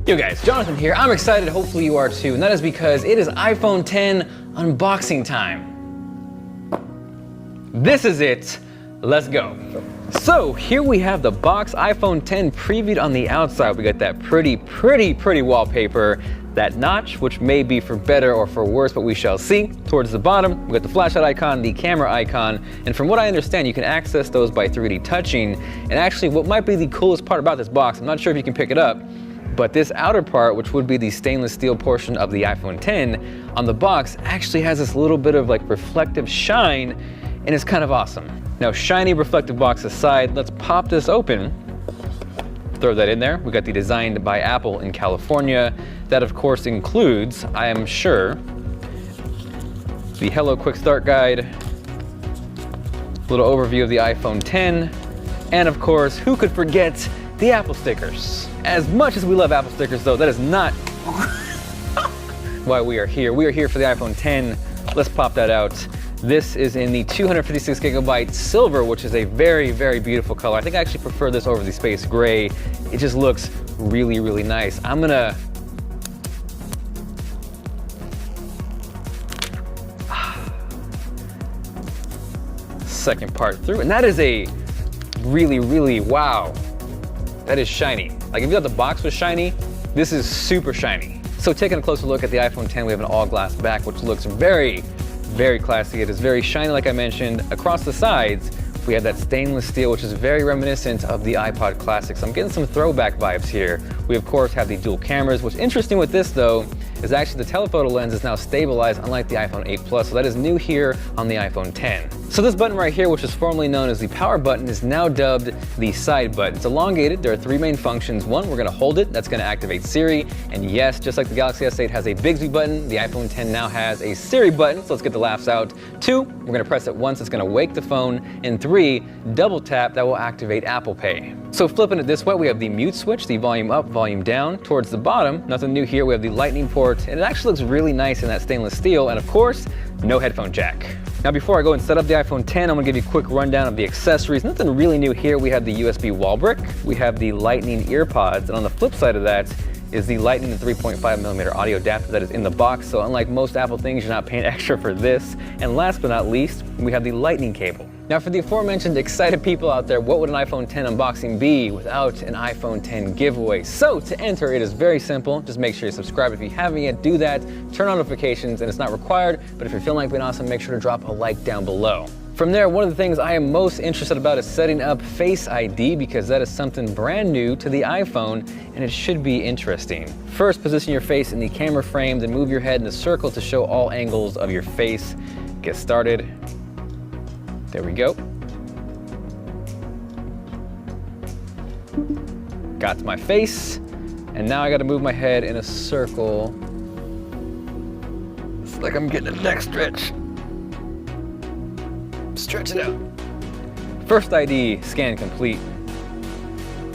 Yo guys, Jonathan here. I'm excited, hopefully you are too, and that is because it is iPhone 10 unboxing time. This is it, let's go. So here we have the box, iPhone 10 previewed on the outside. We got that pretty wallpaper, that notch, which may be for better or for worse, but we shall see. Towards the bottom, we got the flashlight icon, the camera icon, and from what I understand, you can access those by 3D touching. And actually, what might be the coolest part about this box, I'm not sure if you can pick it up, but this outer part, which would be the stainless steel portion of the iPhone 10 on the box, actually has this little bit of like reflective shine, and it's kind of awesome. Now, shiny reflective box aside, let's pop this open. Throw that in there. We got the designed by Apple in California. That of course includes, I am sure, the Hello Quick Start Guide, little overview of the iPhone 10, and of course, who could forget the Apple stickers? As much as we love Apple stickers though, that is not why we are here. We are here for the iPhone 10. Let's pop that out. This is in the 256 gigabyte silver, which is a very beautiful color. I think I actually prefer this over the space gray. It just looks really nice. I'm gonna second part through, and that is a really wow. That is shiny. Like if you thought the box was shiny, this is super shiny. So taking a closer look at the iPhone 10, we have an all glass back, which looks very classy. It is very shiny, like I mentioned. Across the sides, we have that stainless steel, which is very reminiscent of the iPod Classics. I'm getting some throwback vibes here. We of course have the dual cameras. What's interesting with this though, is actually the telephoto lens is now stabilized, unlike the iPhone 8 Plus, so that is new here on the iPhone 10. So this button right here, which is formerly known as the power button, is now dubbed the side button. It's elongated. There are three main functions. One, we're gonna hold it. That's gonna activate Siri. And yes, just like the Galaxy S8 has a Bixby button, the iPhone 10 now has a Siri button. So let's get the laughs out. Two, we're gonna press it once. It's gonna wake the phone. And three, double tap, that will activate Apple Pay. So flipping it this way, we have the mute switch, the volume up, volume down. Towards the bottom, nothing new here. We have the lightning port, and it actually looks really nice in that stainless steel. And of course, no headphone jack. Now before I go and set up the iPhone 10, I'm gonna give you a quick rundown of the accessories. Nothing really new here. We have the USB wall brick, we have the lightning ear pods, and on the flip side of that is the lightning and 3.5mm audio adapter that is in the box. So unlike most Apple things, you're not paying extra for this. And last but not least, we have the lightning cable. Now for the aforementioned excited people out there, what would an iPhone 10 unboxing be without an iPhone 10 giveaway? So to enter, it is very simple. Just make sure you subscribe if you haven't yet, do that. Turn on notifications, and it's not required, but if you're feeling like being awesome, make sure to drop a like down below. From there, one of the things I am most interested about is setting up Face ID, because that is something brand new to the iPhone, and it should be interesting. First, position your face in the camera frame, then move your head in a circle to show all angles of your face. Get started. There we go. Got to my face, and now I gotta move my head in a circle. It's like I'm getting a neck stretch. Stretch it out. First ID scan complete.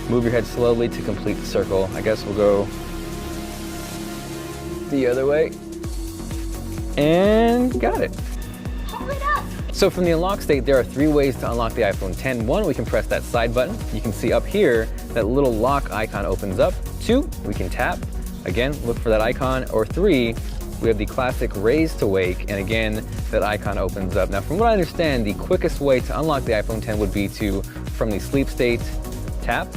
Move your head slowly to complete the circle. I guess we'll go the other way. And got it. Hold it up. So from the unlock state, there are three ways to unlock the iPhone 10. One, we can press that side button. You can see up here, that little lock icon opens up. Two, we can tap. Again, look for that icon. Or three, we have the classic raise to wake, and again, that icon opens up. Now, from what I understand, the quickest way to unlock the iPhone 10 would be to, from the sleep state, tap,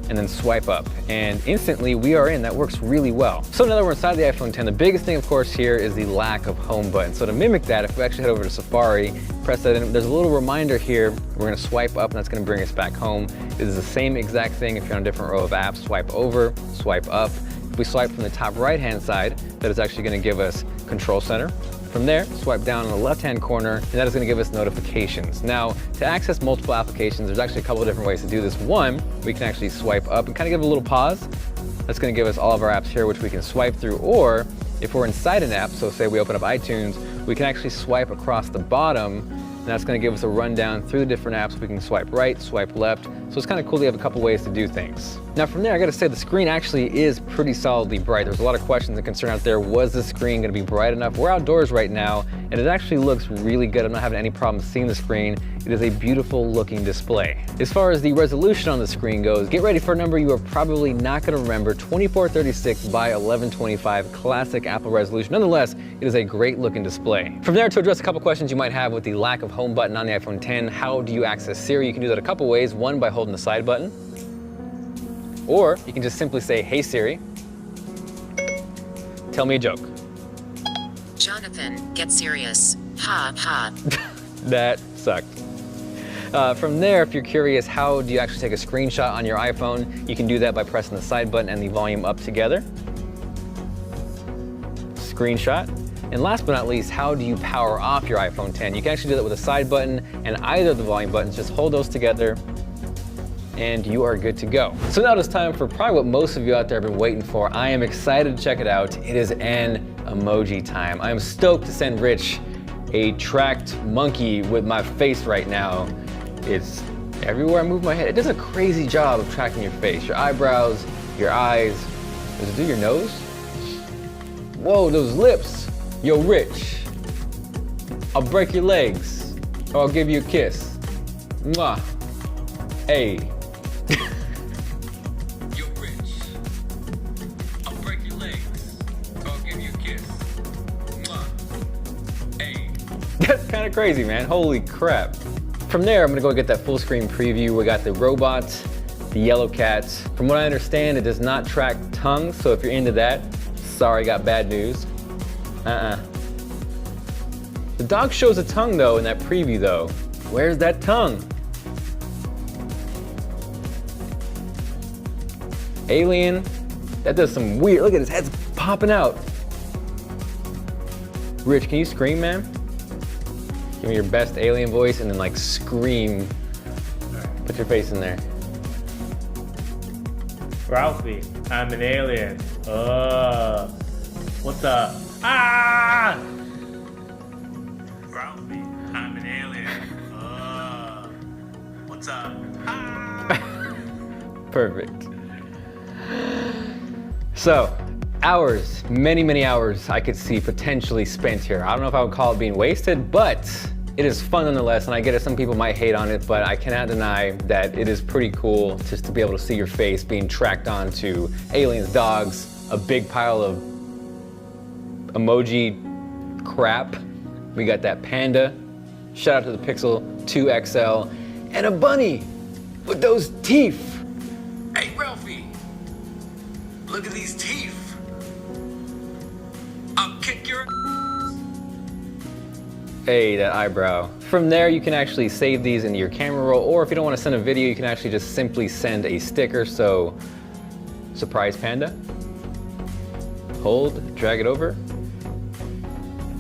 and then swipe up. And instantly, we are in. That works really well. So now that we're inside the iPhone 10, the biggest thing, of course, here is the lack of home button. So to mimic that, if we actually head over to Safari, press that in, there's a little reminder here. We're gonna swipe up, and that's gonna bring us back home. It is the same exact thing if you're on a different row of apps. Swipe over, swipe up. If we swipe from the top right-hand side, that is actually gonna give us Control Center. From there, swipe down in the left-hand corner, and that is gonna give us notifications. Now, to access multiple applications, there's actually a couple of different ways to do this. One, we can actually swipe up and kind of give it a little pause. That's gonna give us all of our apps here, which we can swipe through, or if we're inside an app, so say we open up iTunes, we can actually swipe across the bottom, and that's gonna give us a rundown through the different apps. We can swipe right, swipe left. So it's kind of cool to have a couple ways to do things. Now from there, I gotta say the screen actually is pretty solidly bright. There's a lot of questions and concern out there. Was the screen gonna be bright enough? We're outdoors right now, and it actually looks really good. I'm not having any problem seeing the screen. It is a beautiful looking display. As far as the resolution on the screen goes, get ready for a number you are probably not going to remember, 2436 by 1125, classic Apple resolution. Nonetheless, it is a great looking display. From there, to address a couple questions you might have with the lack of home button on the iPhone 10, how do you access Siri? You can do that a couple ways. One, by holding the side button, or you can just simply say, "Hey Siri, tell me a joke." Jonathan, get serious. Ha ha. That sucked. From there, if you're curious, how do you actually take a screenshot on your iPhone? You can do that by pressing the side button and the volume up together. Screenshot. And last but not least, how do you power off your iPhone 10? You can actually do that with a side button and either of the volume buttons. Just hold those together and you are good to go. So now it's time for probably what most of you out there have been waiting for. I am excited to check it out. It is an emoji time. I am stoked to send Rich a tracked monkey with my face right now. It's everywhere I move my head. It does a crazy job of tracking your face, your eyebrows, your eyes. Does it do your nose? Whoa, those lips. Yo, Rich, I'll break your legs or I'll give you a kiss. Mwah. Hey. Yo, Rich, I'll break your legs or I'll give you a kiss. Mwah. Hey. That's kind of crazy, man. Holy crap. From there, I'm gonna go get that full screen preview. We got the robot, the yellow cat. From what I understand, it does not track tongue, so if you're into that, sorry, got bad news. The dog shows a tongue though in that preview though. Where's that tongue? Alien, that does some weird, look at his head's popping out. Rich, can you scream, man? Give me your best alien voice and then like scream. Put your face in there. Ralphie, I'm an alien. What's up? Ah! Ralphie, I'm an alien. What's up? Ah! Perfect. So, hours, many hours I could see potentially spent here. I don't know if I would call it being wasted, but it is fun nonetheless, and I get it, some people might hate on it, but I cannot deny that it is pretty cool just to be able to see your face being tracked onto aliens, dogs, a big pile of emoji crap. We got that panda, shout out to the Pixel 2 XL, and a bunny with those teeth. Hey Ralphie, look at these teeth. I'll kick your Hey, that eyebrow. From there, you can actually save these into your camera roll, or if you don't want to send a video, you can actually just simply send a sticker. So, surprise panda. Hold, drag it over.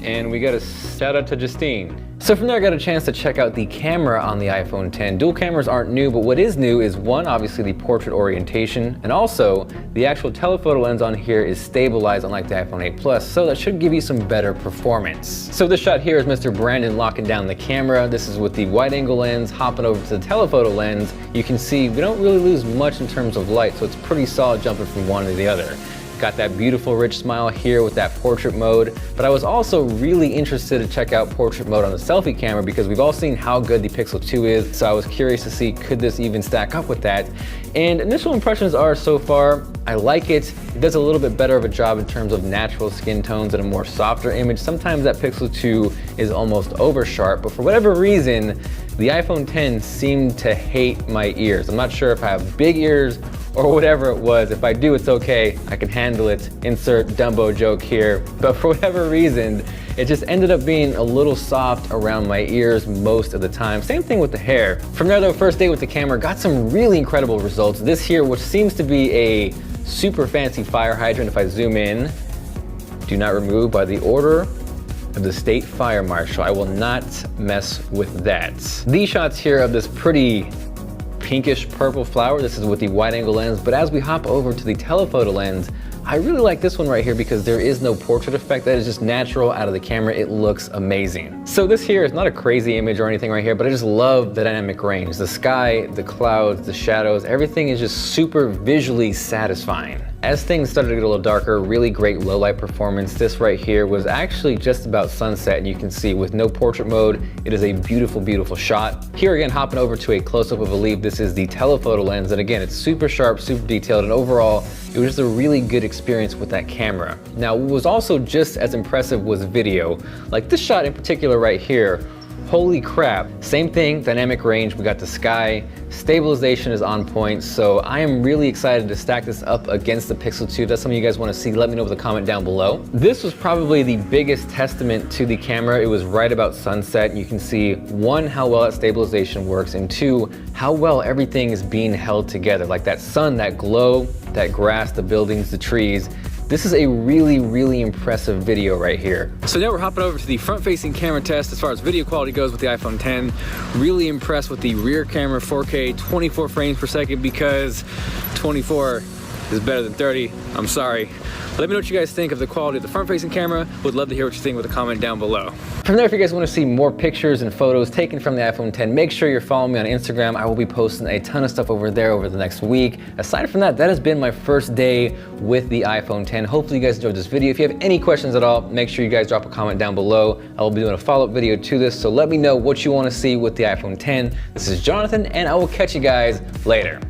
And we got a shout out to Justine. So from there, I got a chance to check out the camera on the iPhone 10. Dual cameras aren't new, but what is new is one, obviously the portrait orientation, and also the actual telephoto lens on here is stabilized unlike the iPhone 8 Plus, so that should give you some better performance. So this shot here is Mr. Brandon locking down the camera. This is with the wide angle lens, hopping over to the telephoto lens. You can see we don't really lose much in terms of light, so it's pretty solid jumping from one to the other. Got that beautiful rich smile here with that portrait mode, but I was also really interested to check out portrait mode on the selfie camera because we've all seen how good the Pixel 2 is, so I was curious to see could this even stack up with that. And initial impressions are so far, I like it. It does a little bit better of a job in terms of natural skin tones and a more softer image. Sometimes that Pixel 2 is almost over sharp, but for whatever reason, the iPhone 10 seemed to hate my ears. I'm not sure if I have big ears or whatever it was. If I do, it's okay. I can handle it. Insert Dumbo joke here. But for whatever reason, it just ended up being a little soft around my ears most of the time. Same thing with the hair. From there though, first day with the camera, got some really incredible results. This here, which seems to be a super fancy fire hydrant, if I zoom in, do not remove by the order of the State Fire Marshal. I will not mess with that. These shots here of this pretty pinkish purple flower, this is with the wide angle lens, but as we hop over to the telephoto lens, I really like this one right here because there is no portrait effect. That is just natural out of the camera. It looks amazing. So this here is not a crazy image or anything right here, but I just love the dynamic range. The sky, the clouds, the shadows, everything is just super visually satisfying. As things started to get a little darker, really great low light performance. This right here was actually just about sunset, and you can see with no portrait mode, it is a beautiful, beautiful shot. Here again, hopping over to a close-up of a leaf, this is the telephoto lens, and again, it's super sharp, super detailed, and overall, it was just a really good experience with that camera. Now, what was also just as impressive was video. Like this shot in particular right here, holy crap. Same thing, dynamic range, we got the sky, stabilization is on point, so I am really excited to stack this up against the Pixel 2. If that's something you guys wanna see, let me know with a comment down below. This was probably the biggest testament to the camera. It was right about sunset. You can see, one, how well that stabilization works, and two, how well everything is being held together. Like that sun, that glow, that grass, the buildings, the trees. This is a really, really impressive video right here. So now we're hopping over to the front-facing camera test as far as video quality goes with the iPhone 10. Really impressed with the rear camera, 4K, 24 frames per second, because 24 is better than 30. I'm sorry. Let me know what you guys think of the quality of the front-facing camera. Would love to hear what you think with a comment down below. From there, if you guys want to see more pictures and photos taken from the iPhone 10, make sure you're following me on Instagram. I will be posting a ton of stuff over there over the next week. Aside from that, that has been my first day with the iPhone 10. Hopefully you guys enjoyed this video. If you have any questions at all, make sure you guys drop a comment down below. I will be doing a follow-up video to this, so let me know what you want to see with the iPhone 10. This is Jonathan, and I will catch you guys later.